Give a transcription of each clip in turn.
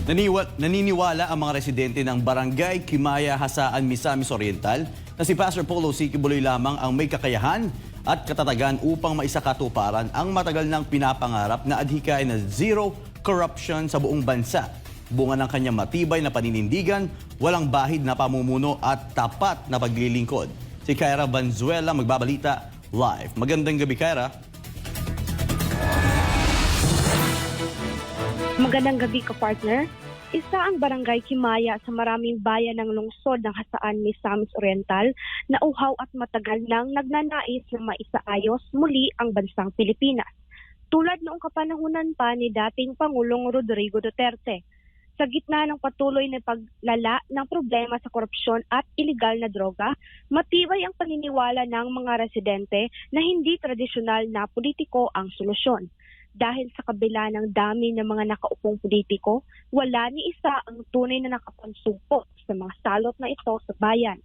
Naniniwala ang mga residente ng Barangay Kimaya, Hasaan, Misamis Oriental na si Pastor Polo C. Kibuloy lamang ang may kakayahan at katatagan upang maisakatuparan ang matagal nang pinapangarap na adhikain na zero corruption sa buong bansa. Bunga ng kanyang matibay na paninindigan, walang bahid na pamumuno at tapat na paglilingkod. Si Kyra Valenzuela magbabalita live. Magandang gabi, Kyra. Magandang gabi ka, partner. Isa ang Barangay Kimaya sa maraming bayan ng lungsod ng Hasaan, Misamis Oriental na uhaw at matagal nang nagnanais na maisaayos muli ang bansang Pilipinas. Tulad noong kapanahunan pa ni dating Pangulong Rodrigo Duterte. Sa gitna ng patuloy na paglala ng problema sa korupsyon at iligal na droga, matibay ang paniniwala ng mga residente na hindi tradisyonal na politiko ang solusyon. Dahil sa kabila ng dami ng mga nakaupong politiko, wala ni isa ang tunay na nakapansupot sa mga salot na ito sa bayan.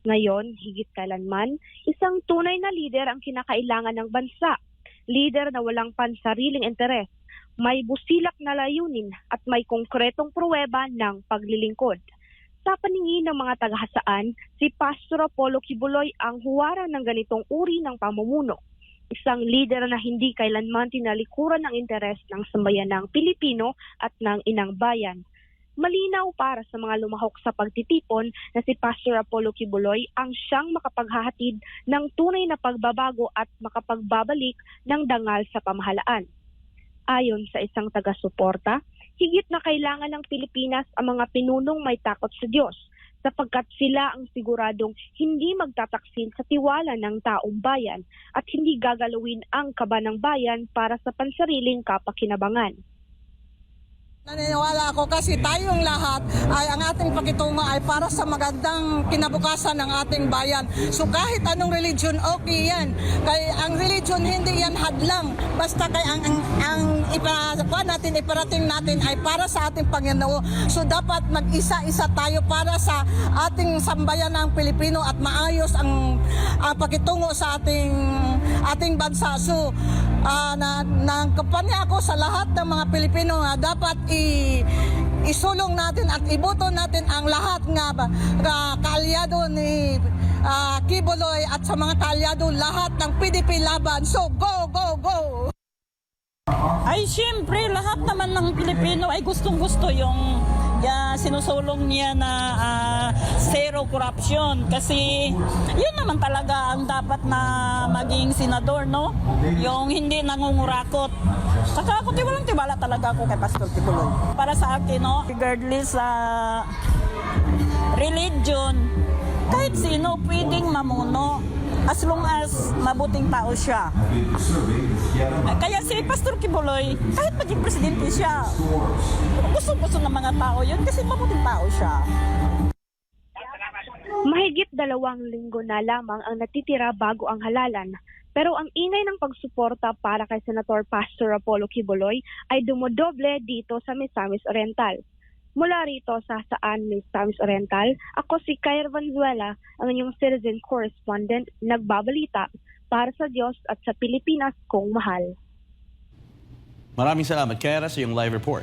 Ngayon, higit kailanman, isang tunay na lider ang kinakailangan ng bansa. Lider na walang pansariling interes, may busilak na layunin at may konkretong pruweba ng paglilingkod. Sa paningin ng mga taga-Hasaan, si Pastor Apollo Kibuloy ang huwara ng ganitong uri ng pamumuno. Isang lider na hindi kailanman tinalikuran ng interes ng sambayanang Pilipino at ng inang bayan. Malinaw para sa mga lumahok sa pagtitipon na si Pastor Apollo Kibuloy ang siyang makapaghahatid ng tunay na pagbabago at makapagbabalik ng dangal sa pamahalaan. Ayon sa isang taga-suporta, higit na kailangan ng Pilipinas ang mga pinunong may takot sa Diyos, sapagkat sila ang siguradong hindi magtataksil sa tiwala ng taong bayan at hindi gagalawin ang kaba ng bayan para sa pansariling kapakinabangan. Naniniwala ako kasi tayong lahat ay ang ating pakitungo ay para sa magandang kinabukasan ng ating bayan. So kahit anong religion, okay yan. Kaya ang religion hindi yan hadlang. Basta kay ang iparating natin ay para sa ating Panginoon. So dapat mag-isa-isa tayo para sa ating sambayan ng Pilipino at maayos ang pakitungo sa ating bansa. So nangkampanya ako sa lahat ng mga Pilipino na dapat isulong natin at iboto natin ang lahat nga kaalyado ni Kibuloy at sa mga kaalyado lahat ng PDP laban. So go, go, go! Ay siyempre lahat naman ng Pilipino ay gustong-gusto yung sinusulong niya na zero corruption kasi yun naman talaga ang dapat na maging senador, no? Yung hindi nangungurakot. Saka ako tiwalang-tiwala talaga ako kay Pastor Kibuloy. Para sa akin, no? Regardless sa religion, kahit sino pwedeng mamuno as long as mabuting tao siya. Kaya si Pastor Kibuloy, kahit maging presidente siya, gusto-gusto ng mga tao yun kasi mabuting tao siya. Mahigit 2 linggo na lamang ang natitira bago ang halalan. Pero ang ingay ng pagsuporta para kay Senator Pastor Apollo Kibuloy ay dumodoble dito sa Misamis Oriental. Mula rito sa Hasaan, Misamis Oriental, ako si Kyra Valenzuela, ang inyong citizen correspondent, nagbabalita para sa Diyos at sa Pilipinas kong mahal. Maraming salamat, Kyra, sa iyong live report.